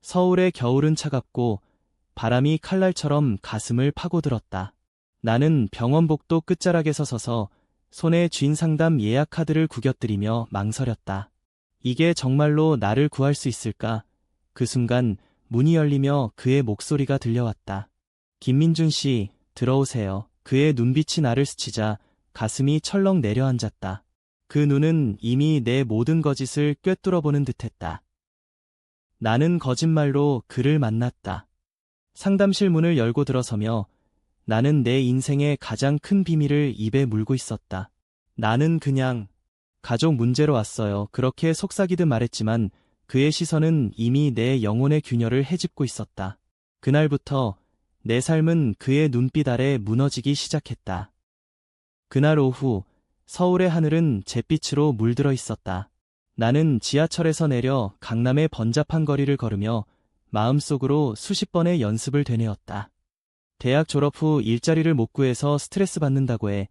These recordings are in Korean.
서울의 겨울은 차갑고 바람이 칼날처럼 가슴을 파고들었다. 나는 병원 복도 끝자락에서 서서 손에 쥔 상담 예약 카드를 구겨뜨리며 망설였다. 이게 정말로 나를 구할 수 있을까? 그 순간 문이 열리며 그의 목소리가 들려왔다. 김민준 씨, 들어오세요. 그의 눈빛이 나를 스치자 가슴이 철렁 내려앉았다. 그 눈은 이미 내 모든 거짓을 꿰뚫어보는 듯했다. 나는 거짓말로 그를 만났다. 상담실 문을 열고 들어서며 나는 내 인생의 가장 큰 비밀을 입에 물고 있었다. 나는 그냥 가족 문제로 왔어요. 그렇게 속삭이듯 말했지만 그의 시선은 이미 내 영혼의 균열을 헤집고 있었다. 그날부터 내 삶은 그의 눈빛 아래 무너지기 시작했다. 그날 오후 서울의 하늘은 잿빛으로 물들어 있었다. 나는 지하철에서 내려 강남의 번잡한 거리를 걸으며 마음속으로 수십 번의 연습을 되뇌었다. 대학 졸업 후 일자리를 못 구해서 스트레스 받는다고 해.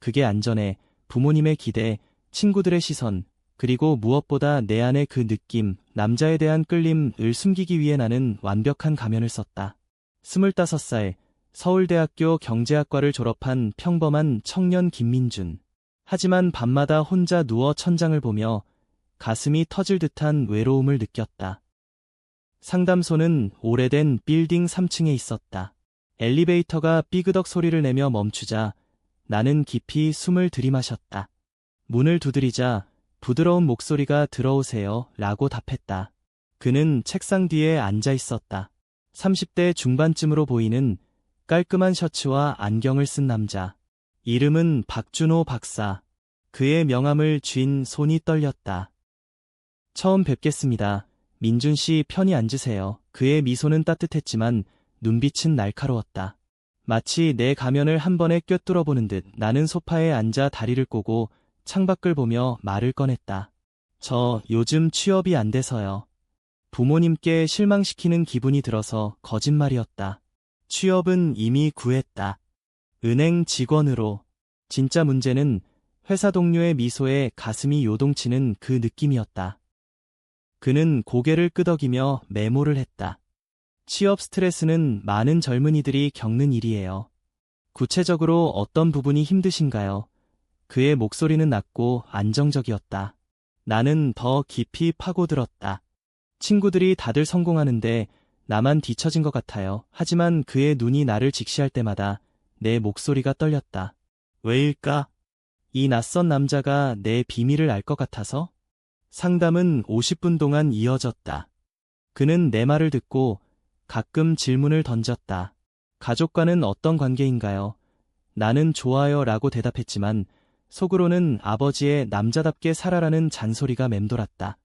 그게 안전해. 부모님의 기대, 친구들의 시선, 그리고 무엇보다 내 안의 그 느낌, 남자에 대한 끌림을 숨기기 위해 나는 완벽한 가면을 썼다. 25살, 서울대학교 경제학과를 졸업한 평범한 청년 김민준. 하지만 밤마다 혼자 누워 천장을 보며 가슴이 터질 듯한 외로움을 느꼈다. 상담소는 오래된 빌딩 3층에 있었다. 엘리베이터가 삐그덕 소리를 내며 멈추자 나는 깊이 숨을 들이마셨다. 문을 두드리자 부드러운 목소리가 들어오세요 라고 답했다. 그는 책상 뒤에 앉아 있었다. 30대 중반쯤으로 보이는 깔끔한 셔츠와 안경을 쓴 남자. 이름은 박준호 박사. 그의 명함을 쥔 손이 떨렸다. 처음 뵙겠습니다. 민준 씨 편히 앉으세요. 그의 미소는 따뜻했지만 눈빛은 날카로웠다. 마치 내 가면을 한 번에 꿰뚫어보는 듯 나는 소파에 앉아 다리를 꼬고 창밖을 보며 말을 꺼냈다. 저 요즘 취업이 안 돼서요. 부모님께 실망시키는 기분이 들어서 거짓말이었다. 취업은 이미 구했다. 은행 직원으로. 진짜 문제는 회사 동료의 미소에 가슴이 요동치는 그 느낌이었다. 그는 고개를 끄덕이며 메모를 했다. 취업 스트레스는 많은 젊은이들이 겪는 일이에요. 구체적으로 어떤 부분이 힘드신가요? 그의 목소리는 낮고 안정적이었다. 나는 더 깊이 파고들었다. 친구들이 다들 성공하는데 나만 뒤처진 것 같아요. 하지만 그의 눈이 나를 직시할 때마다 내 목소리가 떨렸다. 왜일까? 이 낯선 남자가 내 비밀을 알 것 같아서? 상담은 50분 동안 이어졌다. 그는 내 말을 듣고 가끔 질문을 던졌다. 가족과는 어떤 관계인가요? 나는 좋아요 라고 대답했지만 속으로는 아버지의 남자답게 살아라는 잔소리가 맴돌았다.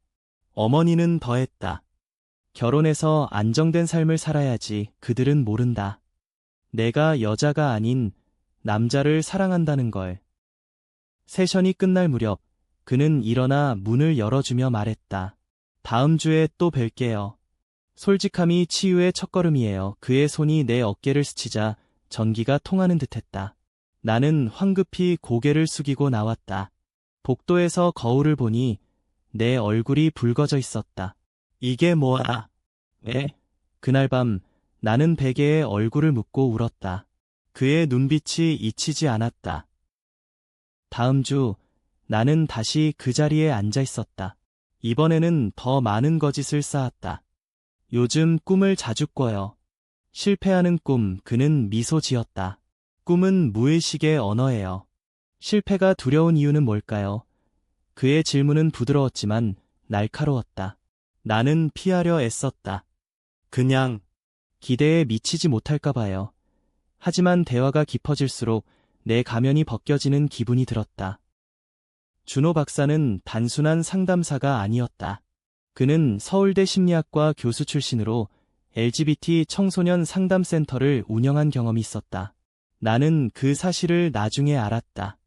어머니는 더했다. 결혼해서 안정된 삶을 살아야지. 그들은 모른다. 내가 여자가 아닌 남자를 사랑한다는 걸. 세션이 끝날 무렵 그는 일어나 문을 열어주며 말했다. 다음 주에 또 뵐게요. 솔직함이 치유의 첫걸음이에요. 그의 손이 내 어깨를 스치자 전기가 통하는 듯했다. 나는 황급히 고개를 숙이고 나왔다. 복도에서 거울을 보니 내 얼굴이 붉어져 있었다. 이게 뭐야? 왜? 그날 밤 나는 베개에 얼굴을 묻고 울었다. 그의 눈빛이 잊히지 않았다. 다음 주 나는 다시 그 자리에 앉아 있었다. 이번에는 더 많은 거짓을 쌓았다. 요즘 꿈을 자주 꿔요. 실패하는 꿈. 그는 미소 지었다. 꿈은 무의식의 언어예요. 실패가 두려운 이유는 뭘까요? 그의 질문은 부드러웠지만 날카로웠다. 나는 피하려 애썼다. 그냥 기대에 미치지 못할까 봐요. 하지만 대화가 깊어질수록 내 가면이 벗겨지는 기분이 들었다. 준호 박사는 단순한 상담사가 아니었다. 그는 서울대 심리학과 교수 출신으로 LGBT 청소년 상담센터를 운영한 경험이 있었다. 나는 그 사실을 나중에 알았다.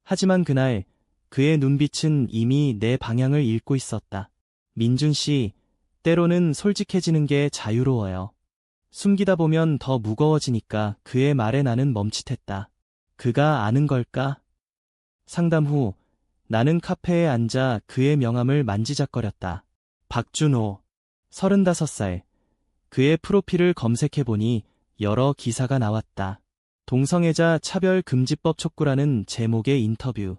하지만 그날 그의 눈빛은 이미 내 방향을 읽고 있었다. 민준 씨, 때로는 솔직해지는 게 자유로워요. 숨기다 보면 더 무거워지니까. 그의 말에 나는 멈칫했다. 그가 아는 걸까? 상담 후 나는 카페에 앉아 그의 명함을 만지작거렸다. 박준호. 35살. 그의 프로필을 검색해보니 여러 기사가 나왔다. 동성애자 차별금지법 촉구라는 제목의 인터뷰.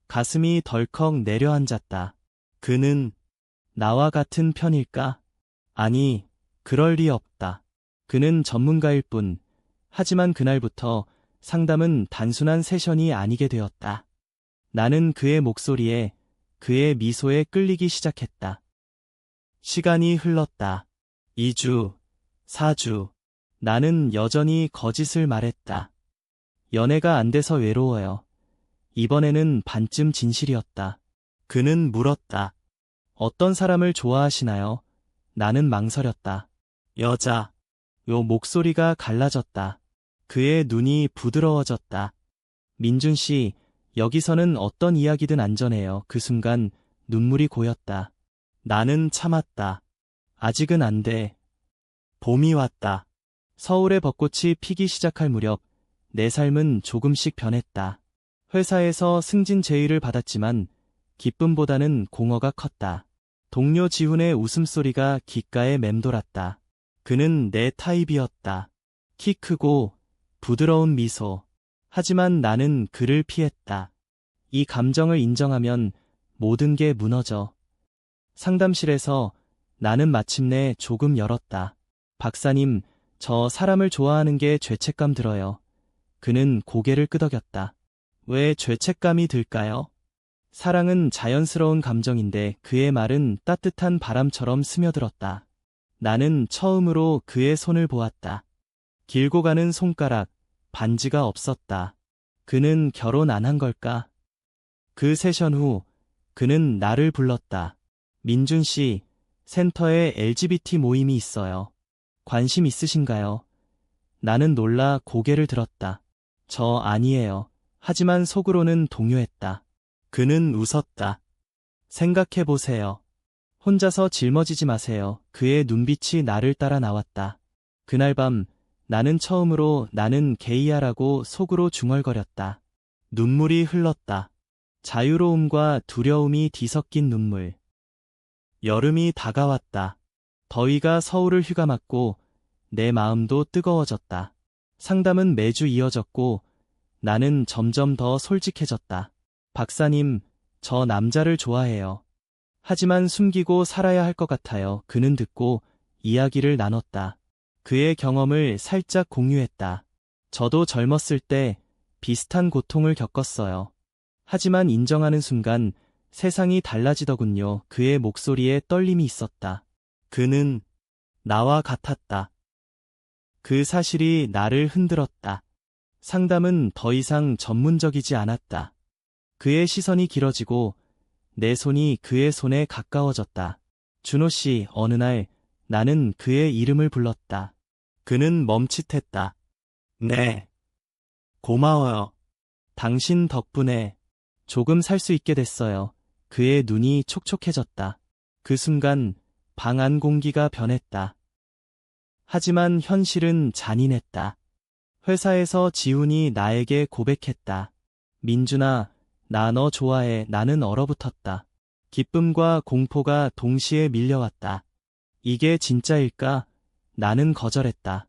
가슴이 덜컥 내려앉았다. 그는 나와 같은 편일까? 아니, 그럴 리 없다. 그는 전문가일 뿐. 하지만 그날부터 상담은 단순한 세션이 아니게 되었다. 나는 그의 목소리에, 그의 미소에 끌리기 시작했다. 시간이 흘렀다. 2주, 4주. 나는 여전히 거짓을 말했다. 연애가 안 돼서 외로워요. 이번에는 반쯤 진실이었다. 그는 물었다. 어떤 사람을 좋아하시나요? 나는 망설였다. 여자. 요 목소리가 갈라졌다. 그의 눈이 부드러워졌다. 민준 씨, 여기서는 어떤 이야기든 안전해요. 그 순간 눈물이 고였다. 나는 참았다. 아직은 안 돼. 봄이 왔다. 서울의 벚꽃이 피기 시작할 무렵 내 삶은 조금씩 변했다. 회사에서 승진 제의를 받았지만 기쁨보다는 공허가 컸다. 동료 지훈의 웃음소리가 귓가에 맴돌았다. 그는 내 타입이었다. 키 크고 부드러운 미소. 하지만 나는 그를 피했다. 이 감정을 인정하면 모든 게 무너져. 상담실에서 나는 마침내 조금 열었다. 박사님, 저 사람을 좋아하는 게 죄책감 들어요. 그는 고개를 끄덕였다. 왜 죄책감이 들까요? 사랑은 자연스러운 감정인데 그의 말은 따뜻한 바람처럼 스며들었다. 나는 처음으로 그의 손을 보았다. 길고 가는 손가락, 반지가 없었다. 그는 결혼 안 한 걸까? 그 세션 후 그는 나를 불렀다. 민준 씨, 센터에 LGBT 모임이 있어요. 관심 있으신가요? 나는 놀라 고개를 들었다. 저 아니에요. 하지만 속으로는 동요했다. 그는 웃었다. 생각해보세요. 혼자서 짊어지지 마세요. 그의 눈빛이 나를 따라 나왔다. 그날 밤 나는 처음으로 나는 게이야라고 속으로 중얼거렸다. 눈물이 흘렀다. 자유로움과 두려움이 뒤섞인 눈물. 여름이 다가왔다. 더위가 서울을 휘감았고 내 마음도 뜨거워졌다. 상담은 매주 이어졌고 나는 점점 더 솔직해졌다. 박사님, 저 남자를 좋아해요. 하지만 숨기고 살아야 할 것 같아요. 그는 듣고 이야기를 나눴다. 그의 경험을 살짝 공유했다. 저도 젊었을 때 비슷한 고통을 겪었어요. 하지만 인정하는 순간 세상이 달라지더군요. 그의 목소리에 떨림이 있었다. 그는 나와 같았다. 그 사실이 나를 흔들었다. 상담은 더 이상 전문적이지 않았다. 그의 시선이 길어지고 내 손이 그의 손에 가까워졌다. 준호 씨, 어느 날 나는 그의 이름을 불렀다. 그는 멈칫했다. 네. 고마워요. 당신 덕분에 조금 살 수 있게 됐어요. 그의 눈이 촉촉해졌다. 그 순간 방 안 공기가 변했다. 하지만 현실은 잔인했다. 회사에서 지훈이 나에게 고백했다. 민준아, 나 너 좋아해. 나는 얼어붙었다. 기쁨과 공포가 동시에 밀려왔다. 이게 진짜일까? 나는 거절했다.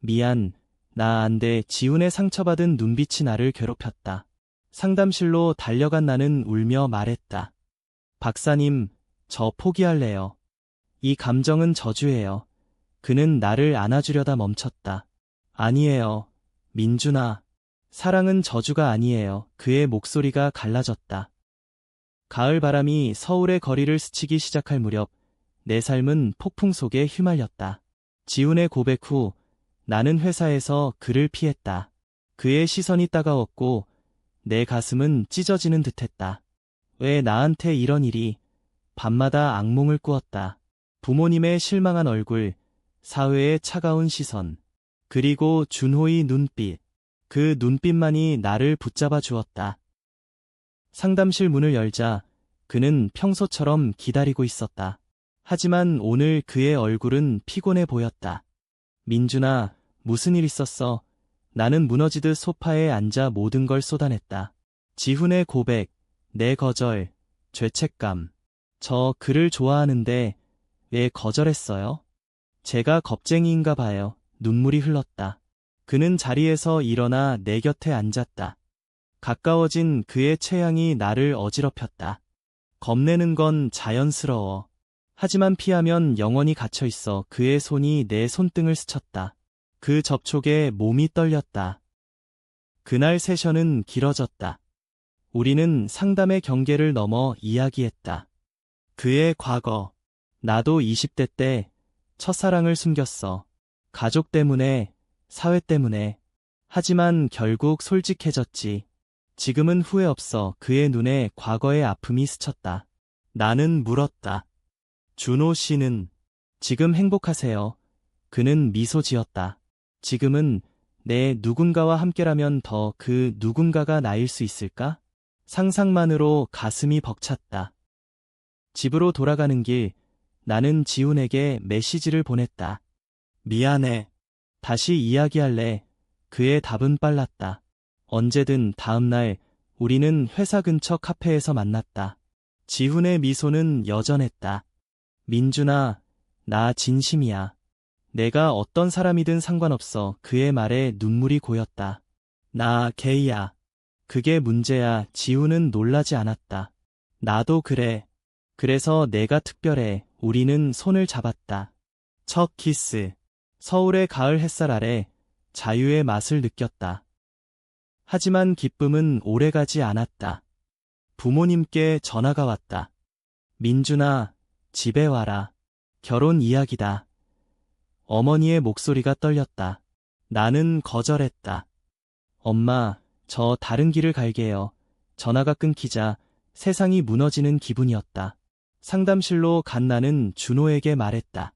미안, 나 안 돼. 지훈의 상처받은 눈빛이 나를 괴롭혔다. 상담실로 달려간 나는 울며 말했다. 박사님, 저 포기할래요. 이 감정은 저주예요. 그는 나를 안아주려다 멈췄다. 아니에요. 민준아. 사랑은 저주가 아니에요. 그의 목소리가 갈라졌다. 가을 바람이 서울의 거리를 스치기 시작할 무렵 내 삶은 폭풍 속에 휘말렸다. 지훈의 고백 후 나는 회사에서 그를 피했다. 그의 시선이 따가웠고 내 가슴은 찢어지는 듯했다. 왜 나한테 이런 일이? 밤마다 악몽을 꾸었다. 부모님의 실망한 얼굴, 사회의 차가운 시선, 그리고 준호의 눈빛. 그 눈빛만이 나를 붙잡아 주었다. 상담실 문을 열자 그는 평소처럼 기다리고 있었다. 하지만 오늘 그의 얼굴은 피곤해 보였다. 민준아, 무슨 일 있었어? 나는 무너지듯 소파에 앉아 모든 걸 쏟아냈다. 지훈의 고백, 내 거절, 죄책감. 저 그를 좋아하는데 왜 거절했어요? 제가 겁쟁이인가 봐요. 눈물이 흘렀다. 그는 자리에서 일어나 내 곁에 앉았다. 가까워진 그의 체향이 나를 어지럽혔다. 겁내는 건 자연스러워. 하지만 피하면 영원히 갇혀 있어. 그의 손이 내 손등을 스쳤다. 그 접촉에 몸이 떨렸다. 그날 세션은 길어졌다. 우리는 상담의 경계를 넘어 이야기했다. 그의 과거. 나도 20대 때 첫사랑을 숨겼어. 가족 때문에, 사회 때문에. 하지만 결국 솔직해졌지. 지금은 후회 없어. 그의 눈에 과거의 아픔이 스쳤다. 나는 물었다. 준호 씨는 지금 행복하세요? 그는 미소 지었다. 지금은 내 누군가와 함께라면 더 그 누군가가 나일 수 있을까? 상상만으로 가슴이 벅찼다. 집으로 돌아가는 길, 나는 지훈에게 메시지를 보냈다. 미안해. 다시 이야기할래. 그의 답은 빨랐다. 언제든 다음 날 우리는 회사 근처 카페에서 만났다. 지훈의 미소는 여전했다. 민준아, 나 진심이야. 내가 어떤 사람이든 상관없어. 그의 말에 눈물이 고였다. 나 게이야. 그게 문제야. 지훈은 놀라지 않았다. 나도 그래. 그래서 내가 특별해. 우리는 손을 잡았다. 첫 키스. 서울의 가을 햇살 아래 자유의 맛을 느꼈다. 하지만 기쁨은 오래가지 않았다. 부모님께 전화가 왔다. 민준아, 집에 와라. 결혼 이야기다. 어머니의 목소리가 떨렸다. 나는 거절했다. 엄마, 저 다른 길을 갈게요. 전화가 끊기자 세상이 무너지는 기분이었다. 상담실로 간 나는 준호에게 말했다.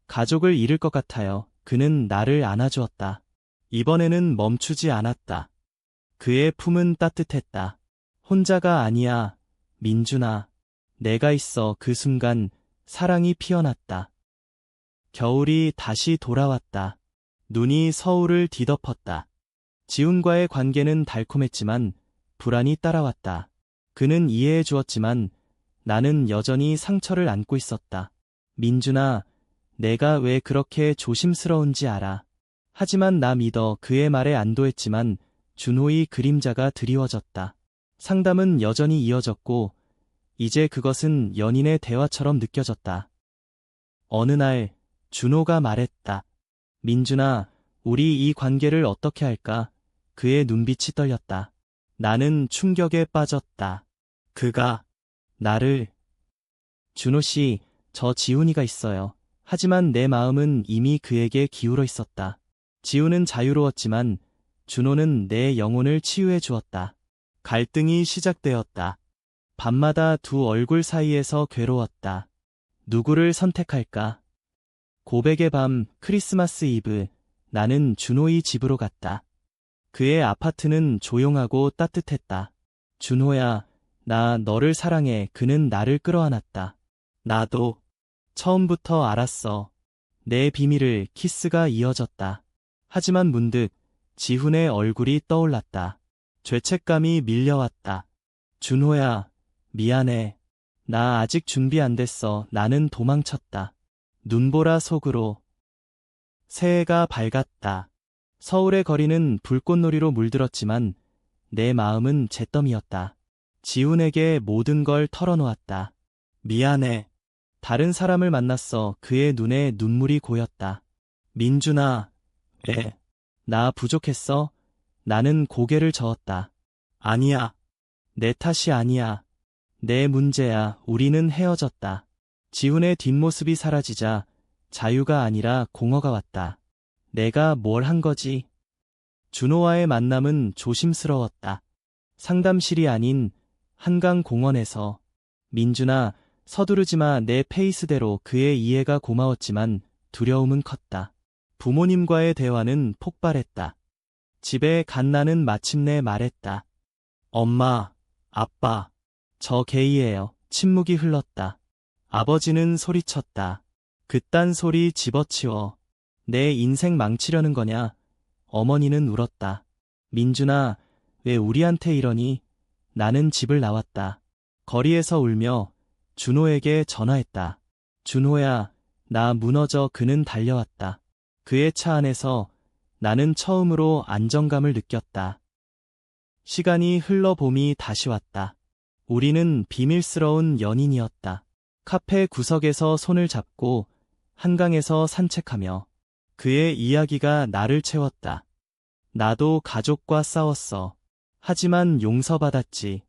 가족을 잃을 것 같아요. 그는 나를 안아주었다. 이번에는 멈추지 않았다. 그의 품은 따뜻했다. 혼자가 아니야, 민준아. 내가 있어. 그 순간 사랑이 피어났다. 겨울이 다시 돌아왔다. 눈이 서울을 뒤덮었다. 지훈과의 관계는 달콤했지만 불안이 따라왔다. 그는 이해해 주었지만 나는 여전히 상처를 안고 있었다. 민준아, 내가 왜 그렇게 조심스러운지 알아. 하지만 나 믿어. 그의 말에 안도했지만 준호의 그림자가 드리워졌다. 상담은 여전히 이어졌고 이제 그것은 연인의 대화처럼 느껴졌다. 어느 날 준호가 말했다. 민준아, 우리 이 관계를 어떻게 할까? 그의 눈빛이 떨렸다. 나는 충격에 빠졌다. 그가 나를... 준호 씨, 저 지훈이가 있어요. 하지만 내 마음은 이미 그에게 기울어 있었다. 지훈은 자유로웠지만 준호는 내 영혼을 치유해 주었다. 갈등이 시작되었다. 밤마다 두 얼굴 사이에서 괴로웠다. 누구를 선택할까? 고백의 밤, 크리스마스 이브, 나는 준호의 집으로 갔다. 그의 아파트는 조용하고 따뜻했다. 준호야, 나 너를 사랑해. 그는 나를 끌어안았다. 나도 처음부터 알았어. 내 비밀을. 키스가 이어졌다. 하지만 문득 지훈의 얼굴이 떠올랐다. 죄책감이 밀려왔다. 준호야, 미안해. 나 아직 준비 안 됐어. 나는 도망쳤다. 눈보라 속으로. 새해가 밝았다. 서울의 거리는 불꽃놀이로 물들었지만 내 마음은 잿더미였다. 지훈에게 모든 걸 털어놓았다. 미안해. 다른 사람을 만났어. 그의 눈에 눈물이 고였다. 민준아, 왜? 나 부족했어? 나는 고개를 저었다. 아니야. 내 탓이 아니야. 내 문제야. 우리는 헤어졌다. 지훈의 뒷모습이 사라지자 자유가 아니라 공허가 왔다. 내가 뭘 한 거지? 준호와의 만남은 조심스러웠다. 상담실이 아닌 한강 공원에서. 민준아, 서두르지 마. 내 페이스대로. 그의 이해가 고마웠지만 두려움은 컸다. 부모님과의 대화는 폭발했다. 집에 간 나는 마침내 말했다. 엄마, 아빠, 저 게이예요. 침묵이 흘렀다. 아버지는 소리쳤다. 그딴 소리 집어치워. 내 인생 망치려는 거냐? 어머니는 울었다. 민준아, 왜 우리한테 이러니? 나는 집을 나왔다. 거리에서 울며 준호에게 전화했다. 준호야, 나 무너져. 그는 달려왔다. 그의 차 안에서 나는 처음으로 안정감을 느꼈다. 시간이 흘러 봄이 다시 왔다. 우리는 비밀스러운 연인이었다. 카페 구석에서 손을 잡고 한강에서 산책하며 그의 이야기가 나를 채웠다. 나도 가족과 싸웠어. 하지만 용서받았지.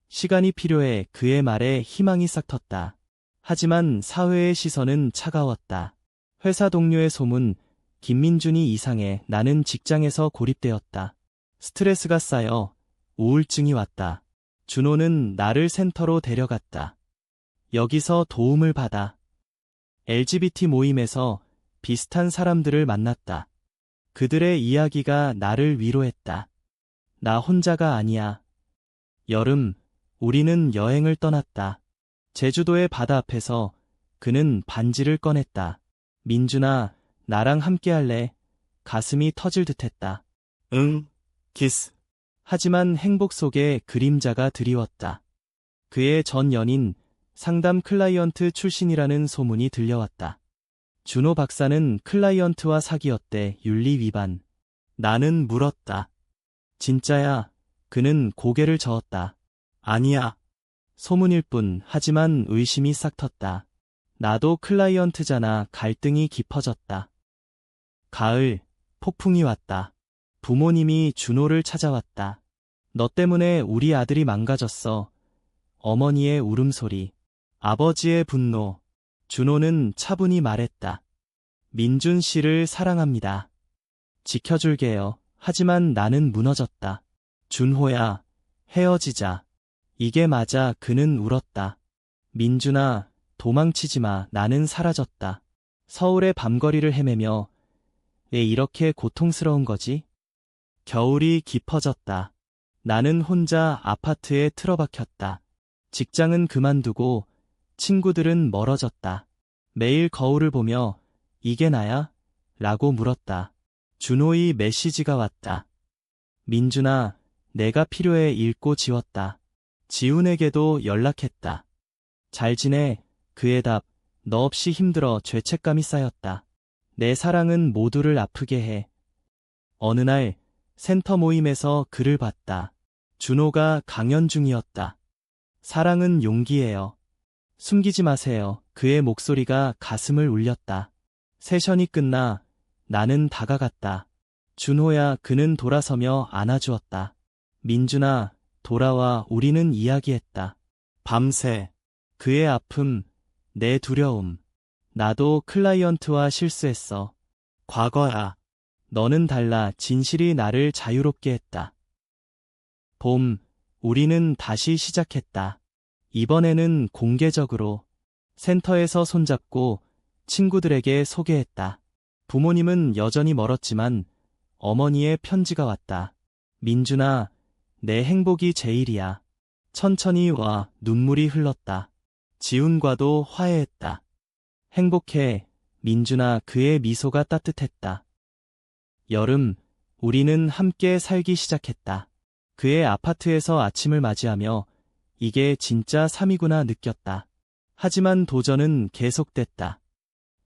시간이 필요해. 그의 말에 희망이 싹 텄다. 하지만 사회의 시선은 차가웠다. 회사 동료의 소문, 김민준이 이상해. 나는 직장에서 고립되었다. 스트레스가 쌓여 우울증이 왔다. 준호는 나를 센터로 데려갔다. 여기서 도움을 받아. LGBT 모임에서 비슷한 사람들을 만났다. 그들의 이야기가 나를 위로했다. 나 혼자가 아니야. 여름, 우리는 여행을 떠났다. 제주도의 바다 앞에서 그는 반지를 꺼냈다. 민준아, 나랑 함께 할래? 가슴이 터질 듯했다. 응, 키스. 하지만 행복 속에 그림자가 드리웠다. 그의 전 연인, 상담 클라이언트 출신이라는 소문이 들려왔다. 준호 박사는 클라이언트와 사귀었대. 윤리 위반. 나는 물었다. 진짜야? 그는 고개를 저었다. 아니야. 소문일 뿐. 하지만 의심이 싹 텄다. 나도 클라이언트잖아. 갈등이 깊어졌다. 가을, 폭풍이 왔다. 부모님이 준호를 찾아왔다. 너 때문에 우리 아들이 망가졌어. 어머니의 울음소리, 아버지의 분노. 준호는 차분히 말했다. 민준 씨를 사랑합니다. 지켜줄게요. 하지만 나는 무너졌다. 준호야, 헤어지자. 이게 맞아. 그는 울었다. 민준아, 도망치지 마. 나는 사라졌다. 서울의 밤거리를 헤매며 왜 이렇게 고통스러운 거지? 겨울이 깊어졌다. 나는 혼자 아파트에 틀어박혔다. 직장은 그만두고 친구들은 멀어졌다. 매일 거울을 보며 이게 나야? 라고 물었다. 준호의 메시지가 왔다. 민준아, 내가 필요해. 읽고 지웠다. 지훈에게도 연락했다. 잘 지내? 그의 답, 너 없이 힘들어. 죄책감이 쌓였다. 내 사랑은 모두를 아프게 해. 어느 날 센터 모임에서 글을 봤다. 준호가 강연 중이었다. 사랑은 용기예요. 숨기지 마세요. 그의 목소리가 가슴을 울렸다. 세션이 끝나 나는 다가갔다. 준호야. 그는 돌아서며 안아주었다. 민준아, 돌아와. 우리는 이야기했다. 밤새 그의 아픔, 내 두려움. 나도 클라이언트와 실수했어. 과거야. 너는 달라. 진실이 나를 자유롭게 했다. 봄, 우리는 다시 시작했다. 이번에는 공개적으로 센터에서 손잡고 친구들에게 소개했다. 부모님은 여전히 멀었지만 어머니의 편지가 왔다. 민준아, 내 행복이 제일이야. 천천히 와. 눈물이 흘렀다. 지훈과도 화해했다. 행복해, 민준아. 그의 미소가 따뜻했다. 여름, 우리는 함께 살기 시작했다. 그의 아파트에서 아침을 맞이하며 이게 진짜 삶이구나 느꼈다. 하지만 도전은 계속됐다.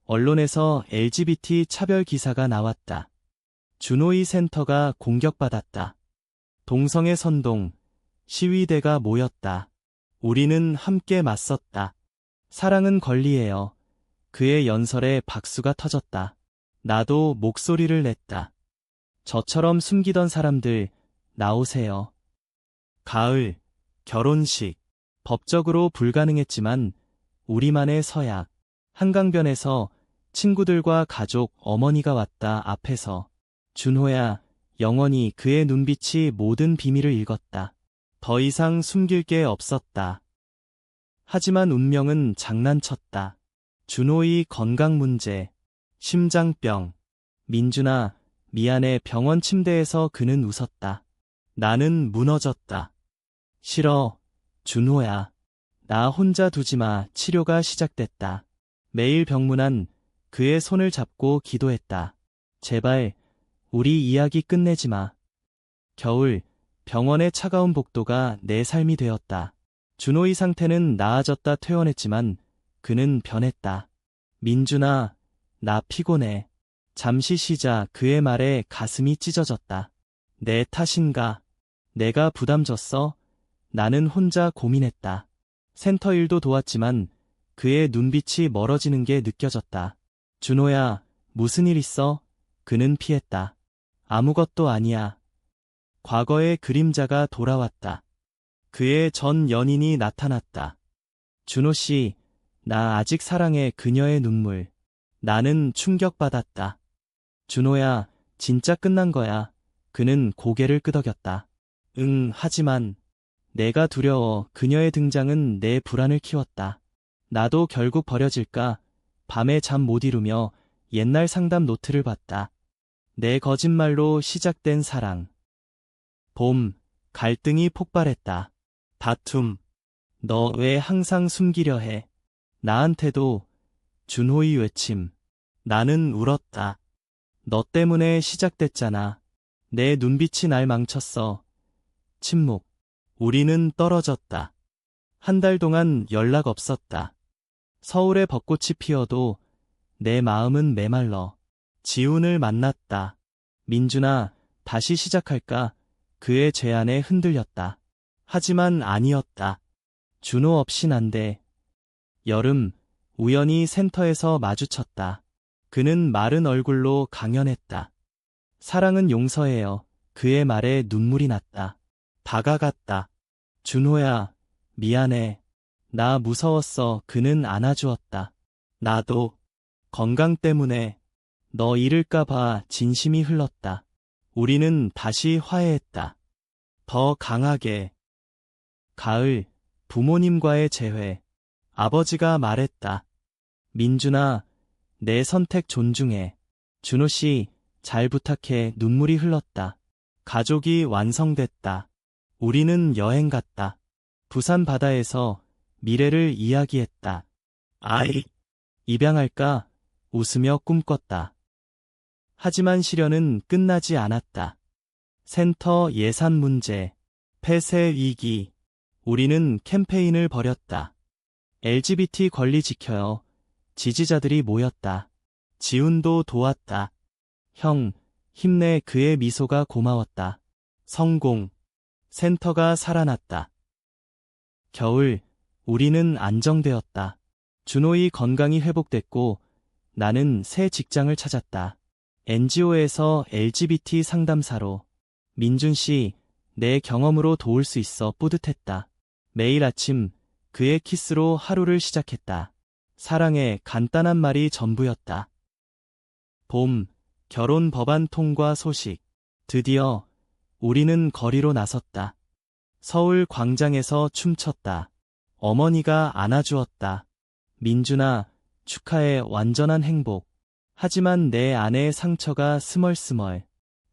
언론에서 LGBT 차별 기사가 나왔다. 준호의 센터가 공격받았다. 동성애 선동, 시위대가 모였다. 우리는 함께 맞섰다. 사랑은 권리예요. 그의 연설에 박수가 터졌다. 나도 목소리를 냈다. 저처럼 숨기던 사람들, 나오세요. 가을, 결혼식. 법적으로 불가능했지만 우리만의 서약. 한강변에서 친구들과 가족, 어머니가 왔다. 앞에서. 준호야, 영원히. 그의 눈빛이 모든 비밀을 읽었다. 더 이상 숨길 게 없었다. 하지만 운명은 장난쳤다. 준호의 건강 문제, 심장병. 민준아, 미안해. 병원 침대에서 그는 웃었다. 나는 무너졌다. 싫어, 준호야. 나 혼자 두지 마. 치료가 시작됐다. 매일 병문안, 그의 손을 잡고 기도했다. 제발, 우리 이야기 끝내지 마. 겨울, 병원의 차가운 복도가 내 삶이 되었다. 준호의 상태는 나아졌다 퇴원했지만 그는 변했다. 민준아, 나 피곤해. 잠시 쉬자. 그의 말에 가슴이 찢어졌다. 내 탓인가? 내가 부담 줬어? 나는 혼자 고민했다. 센터 일도 도왔지만 그의 눈빛이 멀어지는 게 느껴졌다. 준호야, 무슨 일 있어? 그는 피했다. 아무것도 아니야. 과거의 그림자가 돌아왔다. 그의 전 연인이 나타났다. 준호 씨, 나 아직 사랑해. 그녀의 눈물. 나는 충격받았다. 준호야, 진짜 끝난 거야. 그는 고개를 끄덕였다. 응, 하지만 내가 두려워. 그녀의 등장은 내 불안을 키웠다. 나도 결국 버려질까? 밤에 잠 못 이루며 옛날 상담 노트를 봤다. 내 거짓말로 시작된 사랑. 봄, 갈등이 폭발했다. 다툼. 너 왜 항상 숨기려 해? 나한테도. 준호의 외침. 나는 울었다. 너 때문에 시작됐잖아. 내 눈빛이 날 망쳤어. 침묵. 우리는 떨어졌다. 한 달 동안 연락 없었다. 서울에 벚꽃이 피어도 내 마음은 메말라. 지훈을 만났다. 민준아, 다시 시작할까? 그의 제안에 흔들렸다. 하지만 아니었다. 준호 없인 안 돼. 여름, 우연히 센터에서 마주쳤다. 그는 마른 얼굴로 강연했다. 사랑은 용서해요. 그의 말에 눈물이 났다. 다가갔다. 준호야, 미안해. 나 무서웠어. 그는 안아주었다. 나도. 건강 때문에. 너 잃을까봐. 진심이 흘렀다. 우리는 다시 화해했다. 더 강하게. 가을, 부모님과의 재회. 아버지가 말했다. 민준아, 내 선택 존중해. 준호 씨, 잘 부탁해. 눈물이 흘렀다. 가족이 완성됐다. 우리는 여행 갔다. 부산 바다에서 미래를 이야기했다. 아이, 입양할까? 웃으며 꿈꿨다. 하지만 시련은 끝나지 않았다. 센터 예산 문제, 폐쇄 위기. 우리는 캠페인을 벌였다. LGBT 권리 지켜요. 지지자들이 모였다. 지훈도 도왔다. 형, 힘내. 그의 미소가 고마웠다. 성공. 센터가 살아났다. 겨울, 우리는 안정되었다. 준호의 건강이 회복됐고 나는 새 직장을 찾았다. NGO에서 LGBT 상담사로. 민준 씨, 내 경험으로 도울 수 있어. 뿌듯했다. 매일 아침 그의 키스로 하루를 시작했다. 사랑해. 간단한 말이 전부였다. 봄, 결혼 법안 통과 소식. 드디어 우리는 거리로 나섰다. 서울 광장에서 춤췄다. 어머니가 안아주었다. 민준아, 축하해. 완전한 행복. 하지만 내 안의 상처가 스멀스멀.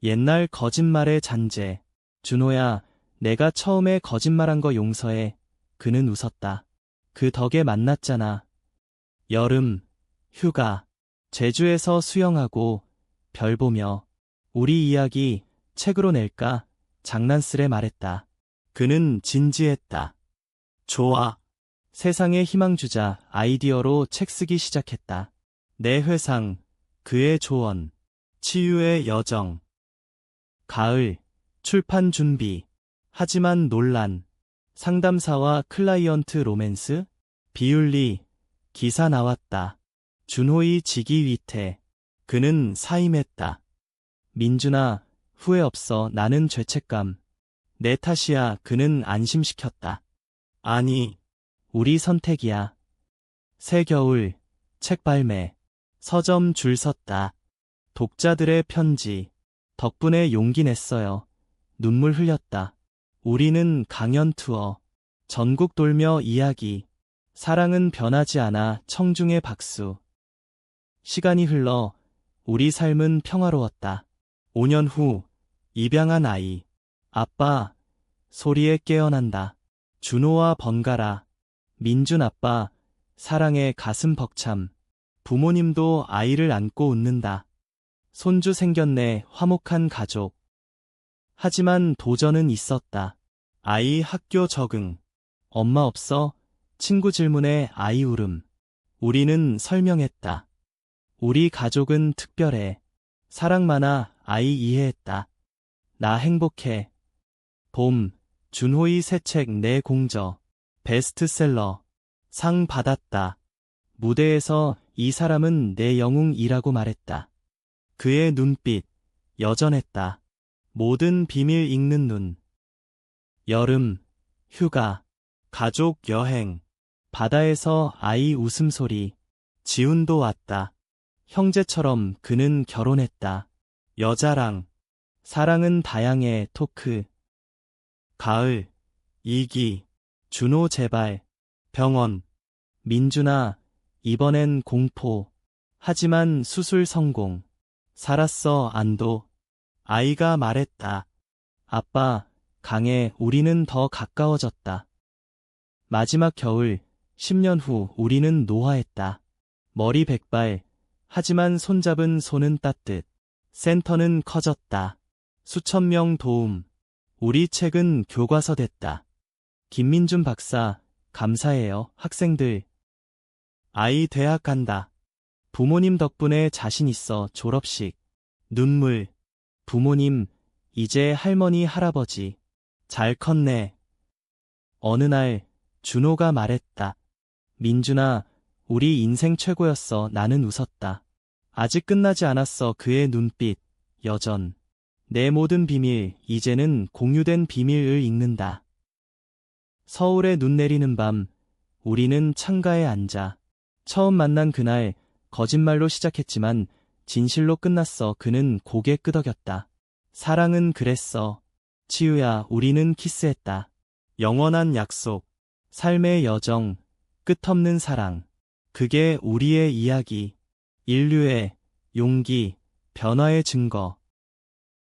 옛날 거짓말의 잔재. 준호야, 내가 처음에 거짓말한 거 용서해. 그는 웃었다. 그 덕에 만났잖아. 여름, 휴가. 제주에서 수영하고 별 보며. 우리 이야기 책으로 낼까? 장난스레 말했다. 그는 진지했다. 좋아. 세상에 희망 주자. 아이디어로 책 쓰기 시작했다. 내 회상, 그의 조언, 치유의 여정. 가을, 출판 준비. 하지만 논란. 상담사와 클라이언트 로맨스. 비윤리. 기사 나왔다. 준호의 직위 위태. 그는 사임했다. 민준아, 후회 없어. 나는 죄책감. 내 탓이야. 그는 안심시켰다. 아니, 우리 선택이야. 새 겨울, 책 발매. 서점 줄 섰다. 독자들의 편지. 덕분에 용기 냈어요. 눈물 흘렸다. 우리는 강연 투어. 전국 돌며 이야기. 사랑은 변하지 않아. 청중의 박수. 시간이 흘러 우리 삶은 평화로웠다. 5년 후, 입양한 아이. 아빠, 소리에 깨어난다. 준호와 번갈아. 민준 아빠, 사랑에 가슴 벅참. 부모님도 아이를 안고 웃는다. 손주 생겼네. 화목한 가족. 하지만 도전은 있었다. 아이 학교 적응. 엄마 없어? 친구 질문에 아이 울음. 우리는 설명했다. 우리 가족은 특별해. 사랑 많아. 아이 이해했다. 나 행복해. 봄, 준호의 새 책 내 공저. 베스트셀러. 상 받았다. 무대에서 이 사람은 내 영웅이라고 말했다. 그의 눈빛, 여전했다. 모든 비밀 읽는 눈. 여름, 휴가, 가족 여행, 바다에서 아이 웃음소리. 지훈도 왔다. 형제처럼 그는 결혼했다. 여자랑. 사랑은 다양해. 토크. 가을, 이기, 준호 제발. 병원. 민준아, 이번엔 공포. 하지만 수술 성공. 살았어. 안도. 아이가 말했다. 아빠, 강해. 우리는 더 가까워졌다. 마지막 겨울, 10년 후 우리는 노화했다. 머리 백발. 하지만 손잡은 손은 따뜻. 센터는 커졌다. 수천 명 도움. 우리 책은 교과서 됐다. 김민준 박사, 감사해요. 학생들. 아이 대학 간다. 부모님 덕분에 자신 있어. 졸업식. 눈물. 부모님, 이제 할머니 할아버지. 잘 컸네. 어느 날, 준호가 말했다. 민준아, 우리 인생 최고였어. 나는 웃었다. 아직 끝나지 않았어. 그의 눈빛, 여전. 내 모든 비밀, 이제는 공유된 비밀을 읽는다. 서울에 눈 내리는 밤, 우리는 창가에 앉아. 처음 만난 그날, 거짓말로 시작했지만 진실로 끝났어. 그는 고개 끄덕였다. 사랑은 그랬어. 치유야, 우리는 키스했다. 영원한 약속, 삶의 여정, 끝없는 사랑. 그게 우리의 이야기. 인류의 용기, 변화의 증거.